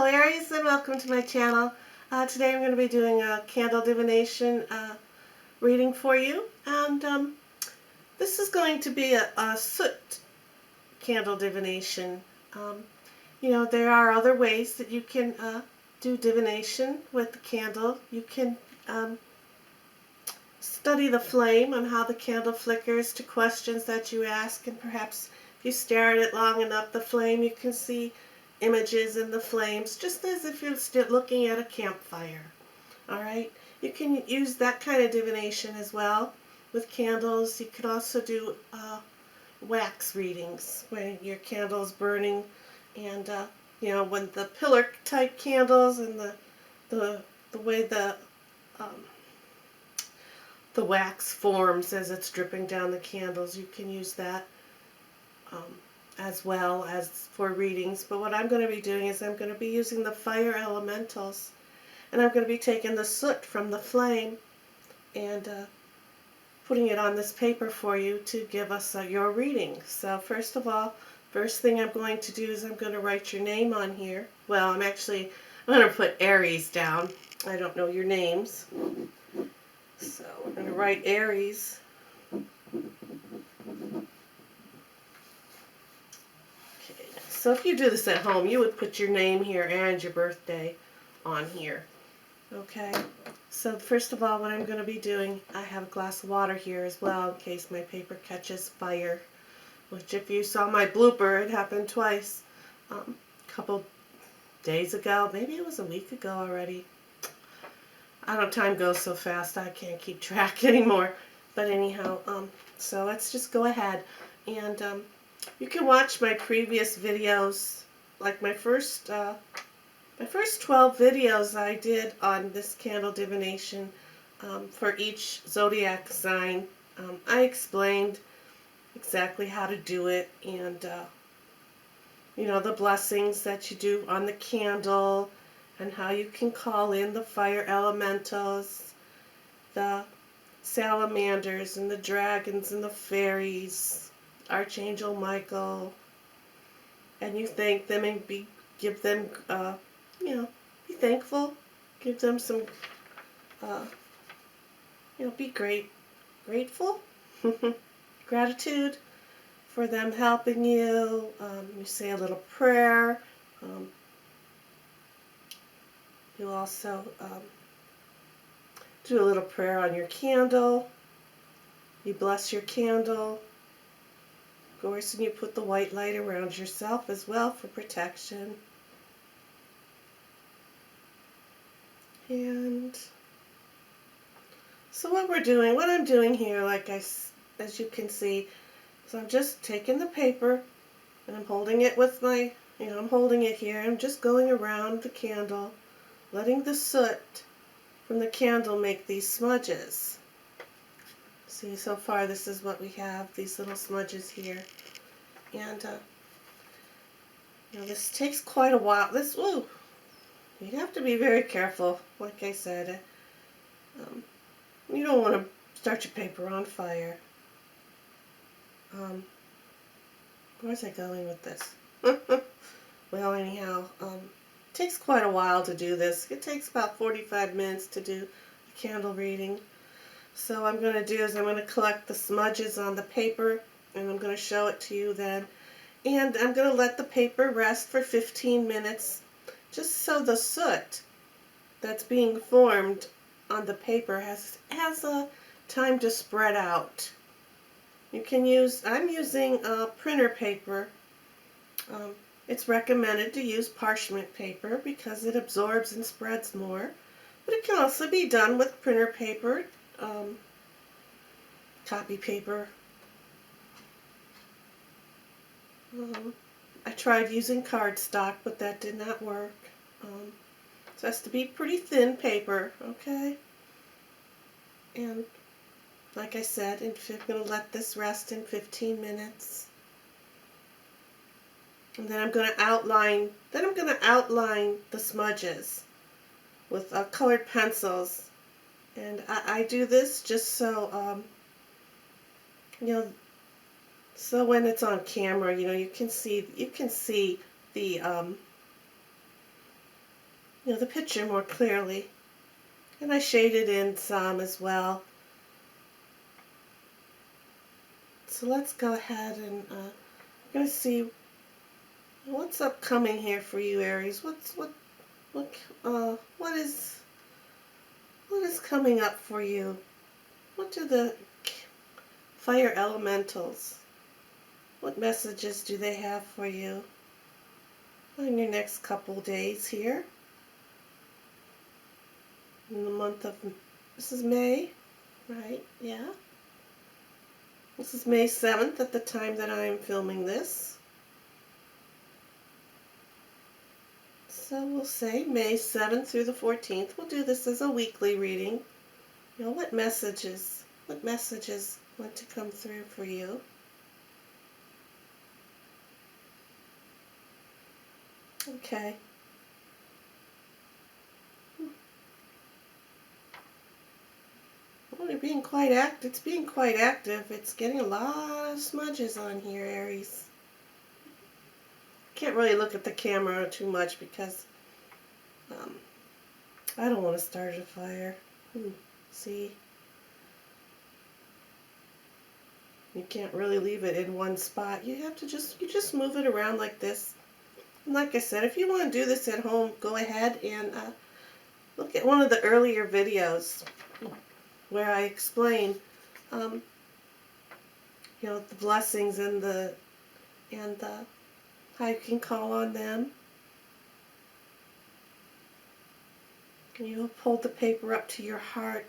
Aries, and welcome to my channel. Today I'm going to be doing a candle divination reading for you, and this is going to be a soot candle divination. There are other ways that you can do divination with the candle. You can study the flame on how the candle flickers to questions that you ask, and perhaps if you stare at it long enough, the flame, you can see images in the flames, just as if you're still looking at a campfire. Alright, you can use that kind of divination as well with candles. You could also do wax readings when your candle's burning, and when the pillar type candles and the way the wax forms as it's dripping down the candles, you can use that as well as for readings. But what I'm going to be doing is I'm going to be using the fire elementals, and I'm going to be taking the soot from the flame and putting it on this paper for you to give us your reading. So first thing I'm going to do is I'm going to write your name on here. Well, I'm going to put Aries down. I don't know your names. So we're going to write Aries. So if you do this at home, you would put your name here and your birthday on here. Okay? So first of all, what I'm going to be doing, I have a glass of water here as well in case my paper catches fire. Which, if you saw my blooper, it happened twice. A couple days ago. Maybe it was a week ago already. I don't know, time goes so fast I can't keep track anymore. But anyhow, so let's just go ahead and you can watch my previous videos, like my first 12 videos I did on this candle divination for each zodiac sign. I explained exactly how to do it, and the blessings that you do on the candle, and how you can call in the fire elementals, the salamanders and the dragons and the fairies, Archangel Michael, and you thank them and give them, be thankful, give them some, be grateful, gratitude for them helping you. You say a little prayer. You also do a little prayer on your candle. You bless your candle. Of course, and you put the white light around yourself as well for protection. And so what I'm doing here, as you can see, is I'm just taking the paper and I'm holding it with my, I'm holding it here. I'm just going around the candle, letting the soot from the candle make these smudges. See, so far this is what we have, these little smudges here. And this takes quite a while. You have to be very careful. Like I said, you don't want to start your paper on fire. Where's I going with this? Well, anyhow, it takes quite a while to do this. It takes about 45 minutes to do a candle reading. So what I'm going to do is I'm going to collect the smudges on the paper, and I'm going to show it to you then. And I'm going to let the paper rest for 15 minutes, just so the soot that's being formed on the paper has a time to spread out. I'm using printer paper. It's recommended to use parchment paper because it absorbs and spreads more. But it can also be done with printer paper, copy paper. I tried using cardstock, but that did not work. So it has to be pretty thin paper, okay? And like I said, I'm going to let this rest in 15 minutes. And then I'm going to outline the smudges with colored pencils. And I do this just so, so when it's on camera, you can see the the picture more clearly. And I shaded in some as well. So let's go ahead and we're going to see what's upcoming here for you, Aries. What is coming up for you? What do the fire elementals, what messages do they have for you in your next couple days here? In the month of, this is May, right? Yeah. This is May 7th at the time that I am filming this. So we'll say May 7th through the 14th. We'll do this as a weekly reading. What messages want to come through for you? Okay. Well, you're being quite active. It's being quite active. It's getting a lot of smudges on here, Aries. Can't really look at the camera too much because I don't want to start a fire. See? You can't really leave it in one spot. You have to just move it around like this. And like I said, if you want to do this at home, go ahead and look at one of the earlier videos where I explain, the blessings and how you can call on them. You'll hold the paper up to your heart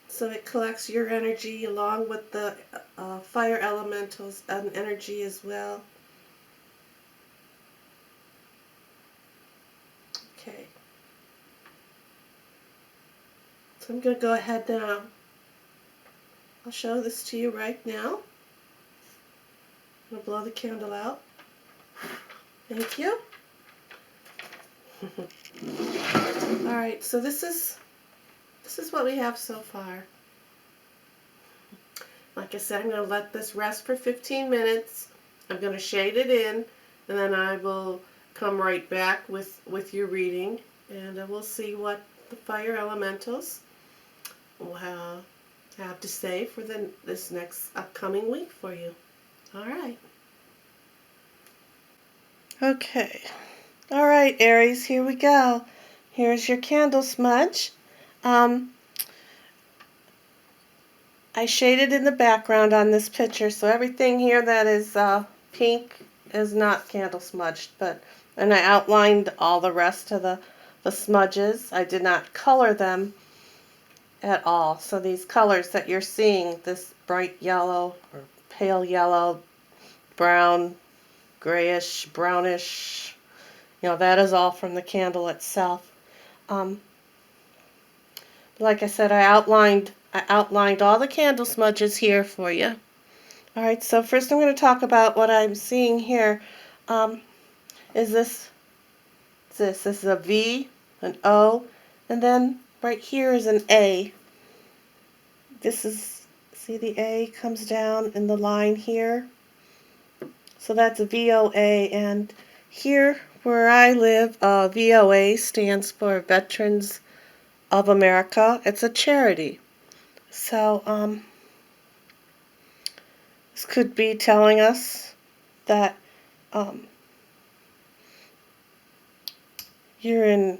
so it collects your energy along with the fire elementals and energy as well. Okay. So I'm going to go ahead now. I'll show this to you right now. I'm going to blow the candle out. Thank you. Alright, so this is what we have so far. Like I said, I'm going to let this rest for 15 minutes. I'm going to shade it in, and then I will come right back with your reading, and we'll see what the fire elementals will have to say for this next upcoming week for you. Alright. Okay. Alright, Aries, here we go. Here's your candle smudge. I shaded in the background on this picture, so everything here that is pink is not candle smudged, and I outlined all the rest of the smudges. I did not color them at all. So these colors that you're seeing, this bright yellow or pale yellow, brown, grayish, brownish, that is all from the candle itself. Like I said, I outlined all the candle smudges here for you. Alright, so first I'm going to talk about what I'm seeing here. This is a V, an O, and then right here is an A. See the A comes down in the line here? So that's a VOA, and here where I live, VOA stands for Veterans of America. It's a charity. So this could be telling us that you're in.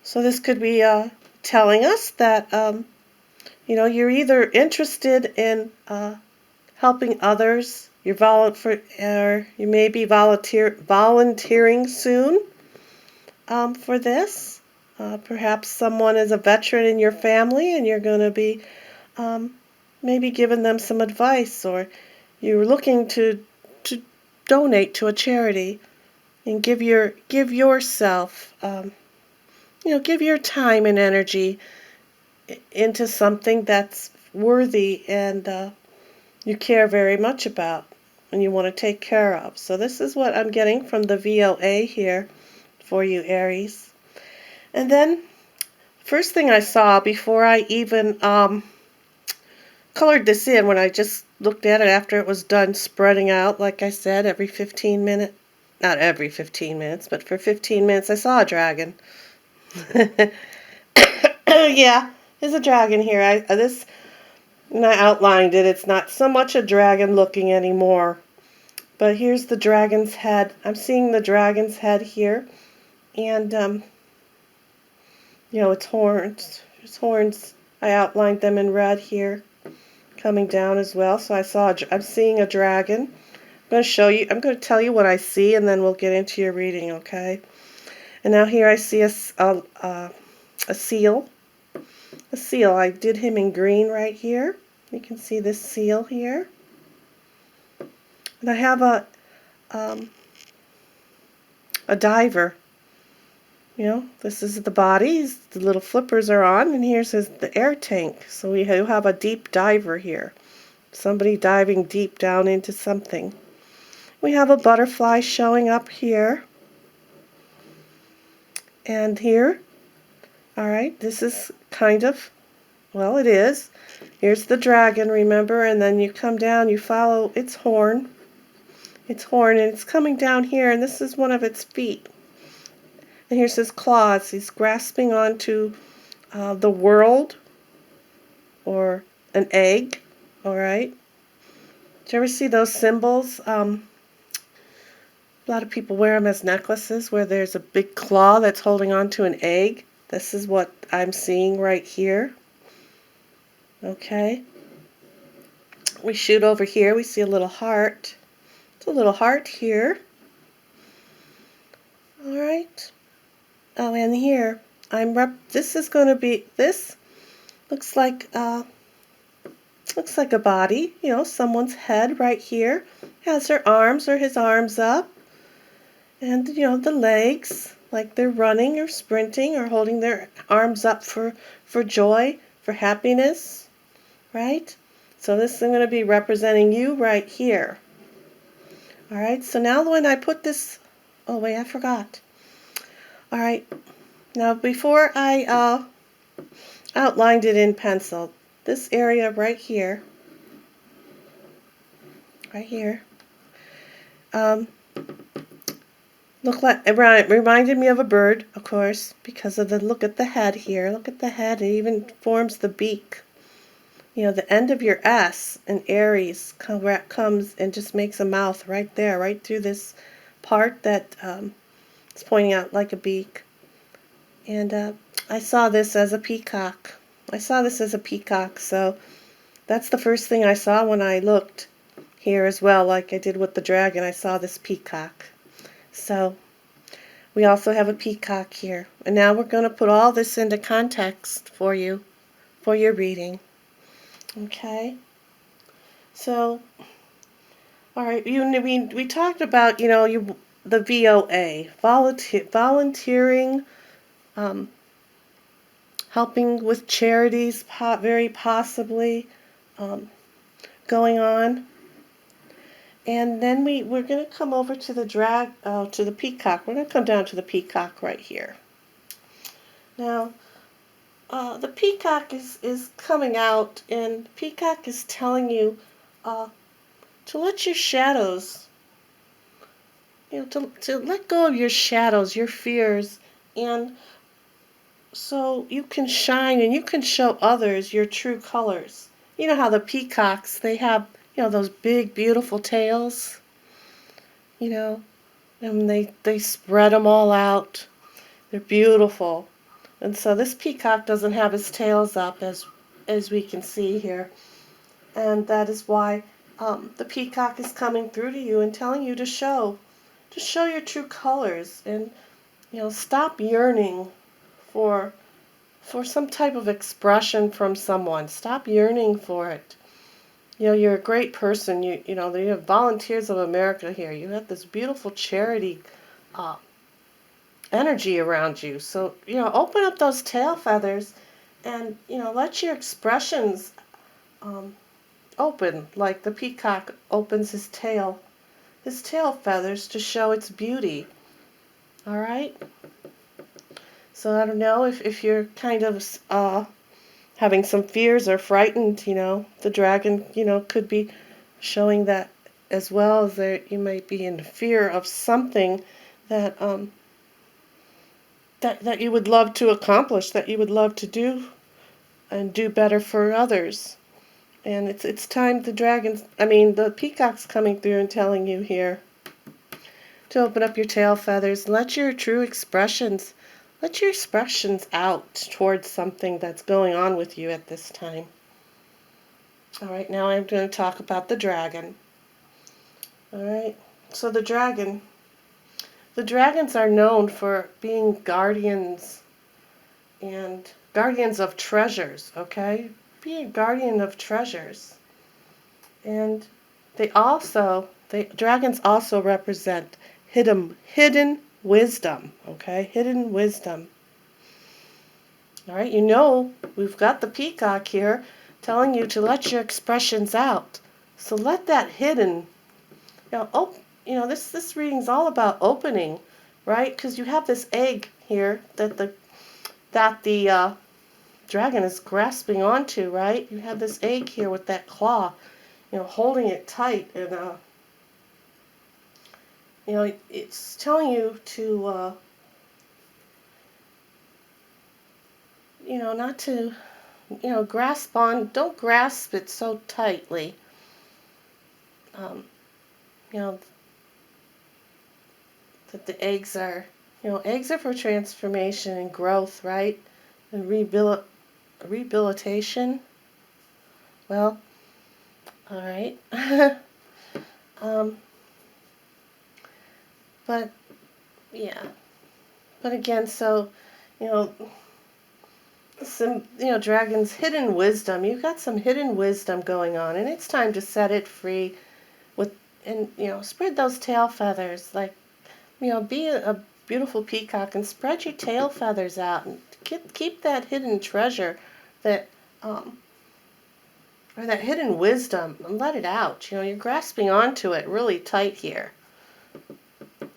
So this could be telling us that you're either interested in helping others. You may be volunteering soon for this. Perhaps someone is a veteran in your family, and you're going to be maybe giving them some advice, or you're looking to donate to a charity and give yourself, give your time and energy into something that's worthy and you care very much about and you want to take care of. So this is what I'm getting from the VOA here for you, Aries. And then, first thing I saw before I even colored this in, when I just looked at it after it was done spreading out, like I said, every 15 minute not every 15 minutes, but for 15 minutes I saw a dragon. Yeah, there's a dragon here. And I outlined it. It's not so much a dragon looking anymore. But here's the dragon's head. I'm seeing the dragon's head here. And, its horns. Its horns, I outlined them in red here, coming down as well. So I'm seeing a dragon. I'm going to tell you what I see, and then we'll get into your reading, okay? And now here I see a seal. A seal. I did him in green right here. You can see this seal here. And I have a diver. This is the body. The little flippers are on, and here's the air tank. So we have a deep diver here. Somebody diving deep down into something. We have a butterfly showing up here. And here, all right, this is kind of, well, it is. Here's the dragon, remember, and then you come down, you follow its horn. Its horn, and it's coming down here, and this is one of its feet. And here's his claws. He's grasping onto the world, or an egg, all right? Did you ever see those symbols? A lot of people wear them as necklaces where there's a big claw that's holding on to an egg. This is what I'm seeing right here. Okay. We shoot over here. We see a little heart. It's a little heart here. All right. Oh, and here this is going to be, this looks like a body, someone's head right here. Has her arms or his arms up. And, the legs, like they're running or sprinting or holding their arms up for joy, for happiness, right? So this is going to be representing you right here. All right, so now when I put this, oh wait, I forgot. All right, now before I outlined it in pencil, this area right here, it reminded me of a bird, of course, because of look at the head here. Look at the head. It even forms the beak. The end of your S in Aries comes and just makes a mouth right there, right through this part that is pointing out like a beak. And I saw this as a peacock. So that's the first thing I saw when I looked here as well, like I did with the dragon. I saw this peacock. So we also have a peacock here. And now we're going to put all this into context for you, for your reading. Okay? So, all right, we talked about, the VOA, volunteering, helping with charities, very possibly going on. And then we're going to come over to the peacock. We're going to come down to the peacock right here. Now, the peacock is coming out, and the peacock is telling you to let your shadows, to let go of your shadows, your fears, and so you can shine and you can show others your true colors. You know how the peacocks, they have, those big, beautiful tails, and they spread them all out. They're beautiful. And so this peacock doesn't have his tails up, as we can see here. And that is why the peacock is coming through to you and telling you to show your true colors, and stop yearning for some type of expression from someone. Stop yearning for it. You're a great person. You have Volunteers of America here. You have this beautiful charity energy around you. So open up those tail feathers, and let your expressions open, like the peacock opens his tail feathers to show its beauty. All right. So I don't know if you're kind of having some fears or frightened. The dragon could be showing that as well as you might be in fear of something that that you would love to accomplish, that you would love to do and do better for others. And it's time the peacock's coming through and telling you here to open up your tail feathers. Let your expressions out towards something that's going on with you at this time. All right, now I'm going to talk about the dragon. All right, so the dragons are known for being guardians and guardians of treasures, okay? Be a guardian of treasures. And dragons also represent hidden wisdom, okay? Hidden wisdom. All right, we've got the peacock here telling you to let your expressions out. So let that hidden, this reading's all about opening, right? Because you have this egg here that the dragon is grasping onto, right? You have this egg here with that claw, holding it tight, and it's telling you to, not to, don't grasp it so tightly. You know, that the eggs are, eggs are for transformation and growth, right? And rehabilitation. Well, all right. But, yeah. But again, so, dragon's hidden wisdom. You've got some hidden wisdom going on, and it's time to set it free and spread those tail feathers. Like, be a beautiful peacock and spread your tail feathers out and keep that hidden treasure, that or that hidden wisdom, and let it out. You're grasping onto it really tight here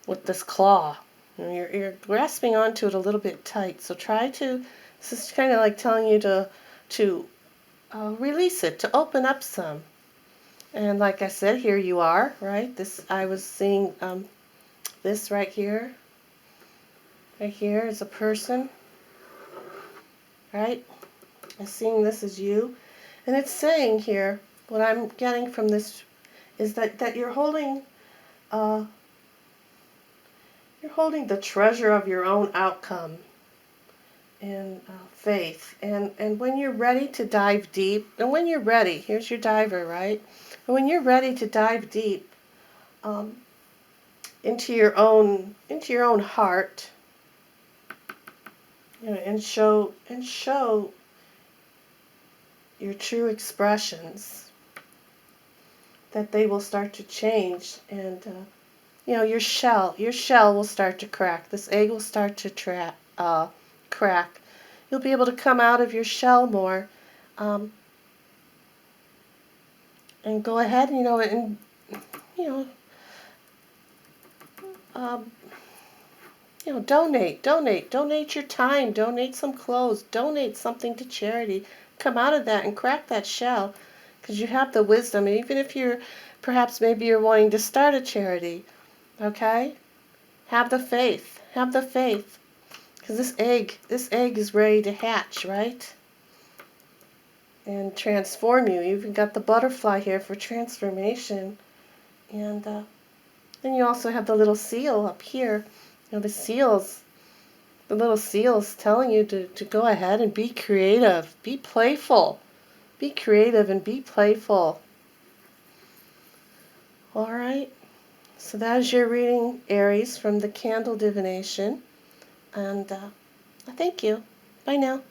with this claw. You're grasping onto it a little bit tight. So this is kind of like telling you to release it, to open up some. And like I said, here you are, right? I was seeing this right here. Right here is a person, right? I'm seeing this as you. And it's saying here, what I'm getting from this is that you're holding the treasure of your own outcome and faith. And when you're ready to dive deep, and when you're ready, here's your diver, right? And when you're ready to dive deep into your own heart, and show your true expressions, that they will start to change, and your shell will start to crack. This egg will start to crack. You'll be able to come out of your shell more, and go ahead, donate your time, donate some clothes, donate something to charity. Come out of that and crack that shell, because you have the wisdom. And even if maybe you're wanting to start a charity, okay? Have the faith, because this egg is ready to hatch, right? And transform you. You even got the butterfly here for transformation, and then you also have the little seal up here. The little seals telling you to go ahead and be creative, be playful, be creative and be playful. All right. So that is your reading, Aries, from the Candle Divination. And I thank you. Bye now.